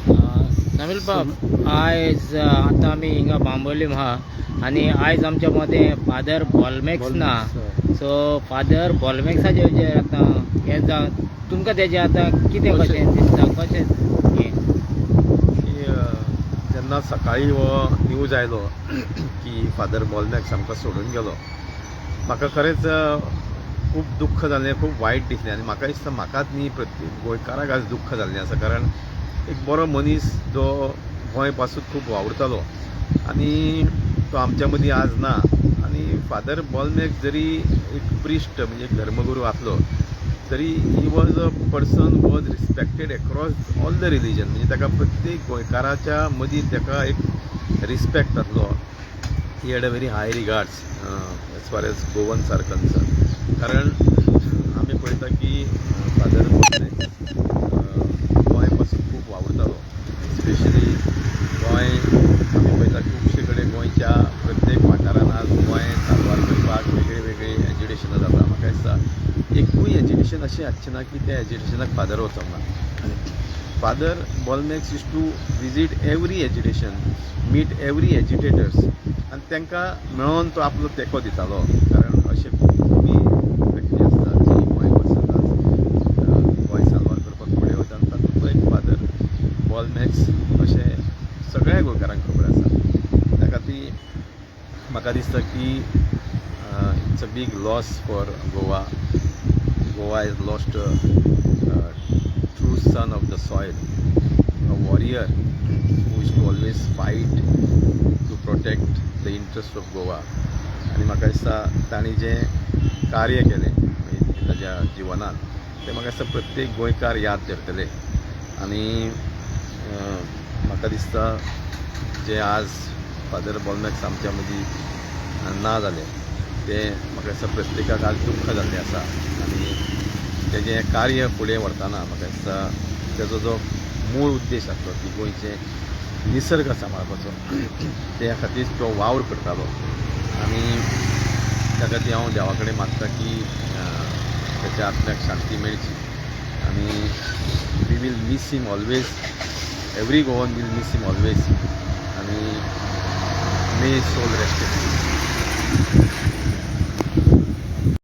समील बाब आयज आतां आमी हिंगा बांबोलीम आहा आनी आयज आमच्या मदें फादर बॉलमॅक्स ना. सो फादर बॉलमॅक्साचे जे आतां हे जावन तुमकां तेजें आतां कितें कशें दिसता कशें हें जेन्ना सकाळी हो न्यूज आयलो की फादर बॉलमॅक्स आमकां सोडून गेलो, म्हाका खरेंच खूब दुख्ख जालें, खूब वायट दिसलें. आनी म्हाका दिसता म्हाकाच न्ही प्रत्येक गोंयकाराक आज दुख्ख जाल्लें आसा. कारण एक बरो मनीस जो गोंय पासून खूब वावुरतालो आनी तो आमच्या मदीं आज ना. आनी फादर बॉलमॅक्स जरी एक प्रिस्ट म्हणजे एक धर्मगुरू आसलो तरी he was a person was respected across all the religion. म्हणजे ताका प्रत्येक गोंयकाराच्या मदीं ताका एक रिस्पेक्ट आसलो. He had a very high regards as far as Goans are concern. कारण आमी पळयता की फादर बॉलमॅक्स गोंय पासून खूब वावुरतालो. स्पेशली गोंय आमी पळयता खुबशे कडेन गोंयच्या प्रत्येक वाठारांत आज गोंय सारवार करपाक वेगळी वेगळी एज्युकेशनां जाता. म्हाका दिसता एकूय एज्युकेशन अशें आसचें ना की त्या एज्युकेशनाक फादर वचोंक ना. फादर बॉलमॅक्स used to visit every education, meet every educators आनी तांकां मेळोन तो आपलो तेंको दितालो. कारण अशें खूब व्यक्ती आसतात जी गोंय पासून आज गोंय सारवार करपाक फुडें वता. आनी तातूंतलो एक फादर बॉलमॅक्स अशें सगळ्या गोंयकारांक खबर आसा. त्या खातीर म्हाका दिसता की it's a big loss for Goa. Goa is lost true son of the soil, a warrior who is to always fight to protect the interest of Goa. आनी म्हाका दिसता ताणी जें कार्य केलें ताच्या जिवनांत तें म्हाका दिसता प्रत्येक गोंयकार याद धरतले. आनी म्हाका दिसता जे आज फादर बॉलमॅक्स आमच्या मदीं ना जालें तें म्हाका दिसता प्रत्येकाक आज दुख्ख जाल्लें आसा. आनी तेजें कार्य फुडें व्हरतना म्हाका दिसता तेजो जो मूळ उद्देश आसलो की गोंयचें निसर्ग सांबाळपाचो त्या खातीर तो वावर करतालो. आनी त्या खातीर हांव देवा कडेन मागता की तेच्या आत्म्याक शांती मेळची. आनी we will miss him always, every Goan will miss him always. आनी may soul rest in piece.